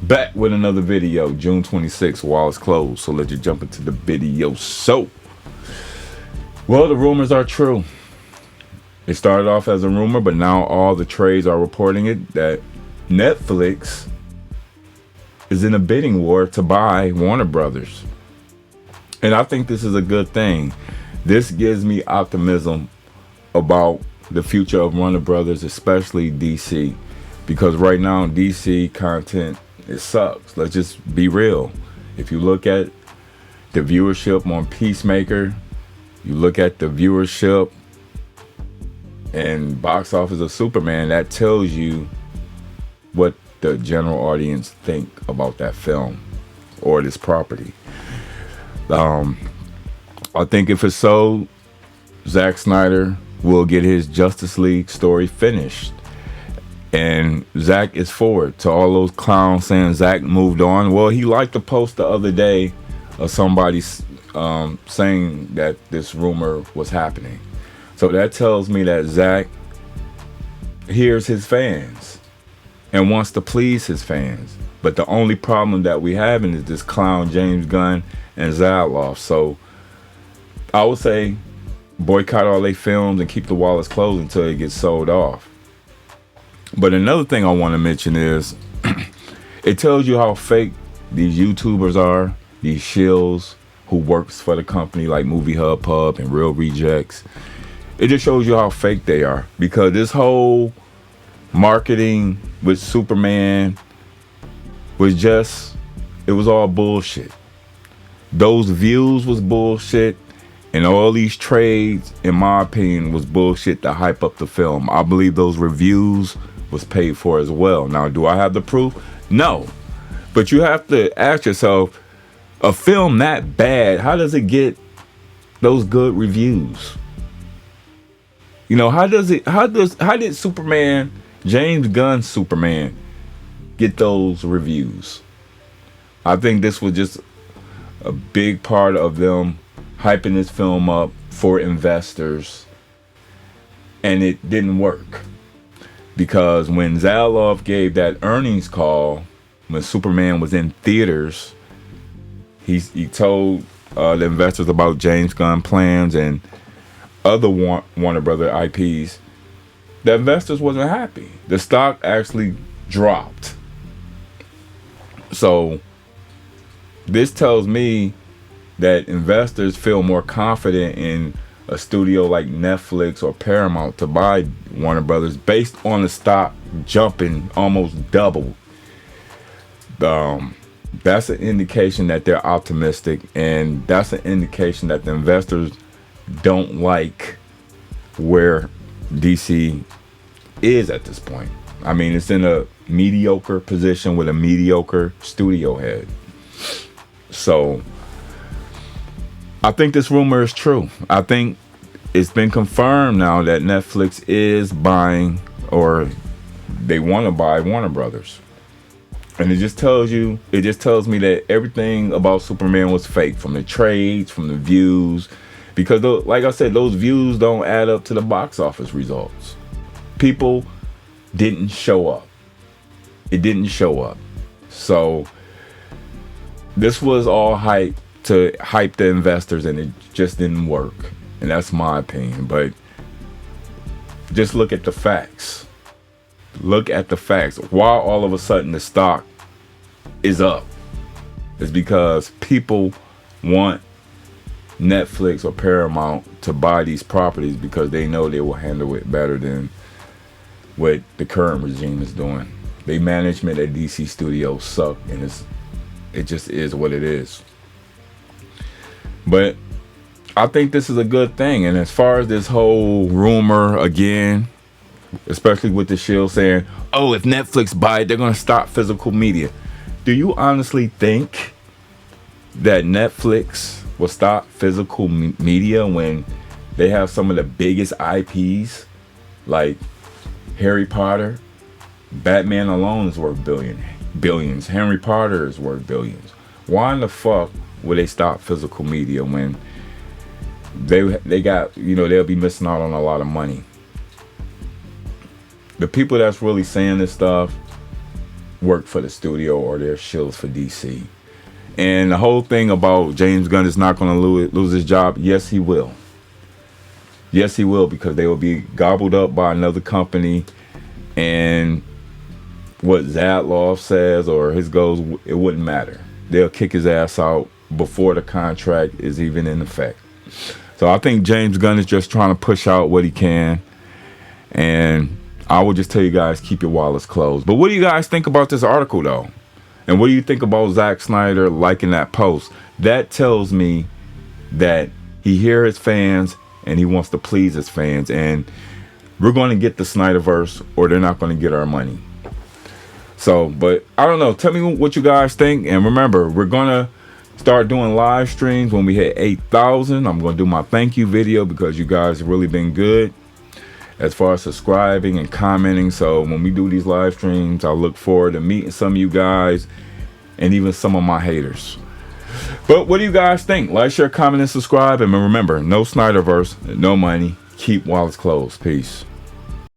Back with another video, June 26th, while it's closed. So let's just jump into the video. Well, the rumors are true. It started off as a rumor, but now all the trades are reporting it that Netflix is in a bidding war to buy Warner Brothers. And I think this is a good thing. This gives me optimism about the future of Warner Brothers, especially DC. Because right now, DC content, it sucks. Let's just be real. If you look at the viewership on Peacemaker, you look at the viewership and box office of Superman, that tells you what the general audience think about that film or this property. I think if it's so, Zack Snyder will get his Justice League story finished. And Zack is forward to all those clowns saying Zack moved on. Well, he liked the post the other day of somebody saying that this rumor was happening. So that tells me that Zack hears his fans and wants to please his fans. But the only problem that we having is this clown James Gunn and Zaloff. So I would say boycott all their films and keep the wallets closed until it gets sold off. But another thing I want to mention is it tells you how fake these YouTubers are, these shills who works for the company like Movie Hub Pub and Real Rejects. It just shows you how fake they are, because this whole marketing with Superman was just, it was all bullshit. Those views was bullshit, and all these trades, in my opinion, was bullshit to hype up the film. I believe those reviews was paid for as well. Now, do I have the proof? No. But you have to ask yourself, a film that bad, how does it get those good reviews? You know, how did Superman, James Gunn Superman, get those reviews? I think this was just a big part of them hyping this film up for investors, and it didn't work. Because when Zaloff gave that earnings call, when Superman was in theaters, he told the investors about James Gunn plans and other Warner Brother IPs. The investors wasn't happy. The stock actually dropped. So this tells me that investors feel more confident in a studio like Netflix or Paramount to buy Warner Brothers based on the stock jumping almost double. That's an indication that they're optimistic, and that's an indication that the investors don't like where DC is at this point. I mean, it's in a mediocre position with a mediocre studio head. So I think this rumor is true. I think it's been confirmed now that Netflix is buying, or they want to buy, Warner Brothers. And it just tells me that everything about Superman was fake, from the trades, from the views, because like I said, those views don't add up to the box office results. People didn't show up. It didn't show up. So this was all hype to hype the investors, and it just didn't work. And that's my opinion. But just look at the facts. Look at the facts. Why all of a sudden the stock is up? It's because people want Netflix or Paramount to buy these properties because they know they will handle it better than what the current regime is doing. The management at DC Studios suck, and it just is what it is. But I think this is a good thing. And as far as this whole rumor again, especially with the shield saying, oh, if Netflix buy it, they're going to stop physical media. Do you honestly think that Netflix will stop physical media when they have some of the biggest IPs like Harry Potter? Batman alone is worth billions. Henry Potter is worth billions. Why in the fuck would they stop physical media when they got, they'll be missing out on a lot of money? The people that's really saying this stuff, work for the studio or they're shills for DC. And the whole thing about James Gunn is not going to lose his job. Yes, he will. Yes, he will, because they will be gobbled up by another company. And what Zadloff says or his goals, it wouldn't matter. They'll kick his ass out before the contract is even in effect. So I think James Gunn is just trying to push out what he can. And I will just tell you guys, keep your wallets closed. But what do you guys think about this article, though? And what do you think about Zack Snyder liking that post? That tells me that he hears his fans and he wants to please his fans. And we're going to get the Snyderverse or they're not going to get our money. So, but I don't know. Tell me what you guys think. And remember, we're going to start doing live streams when we hit 8,000. I'm going to do my thank you video because you guys have really been good as far as subscribing and commenting. So when we do these live streams, I look forward to meeting some of you guys and even some of my haters. But what do you guys think? Like, share, comment, and subscribe. And remember, no Snyderverse, no money. Keep wallets closed. Peace.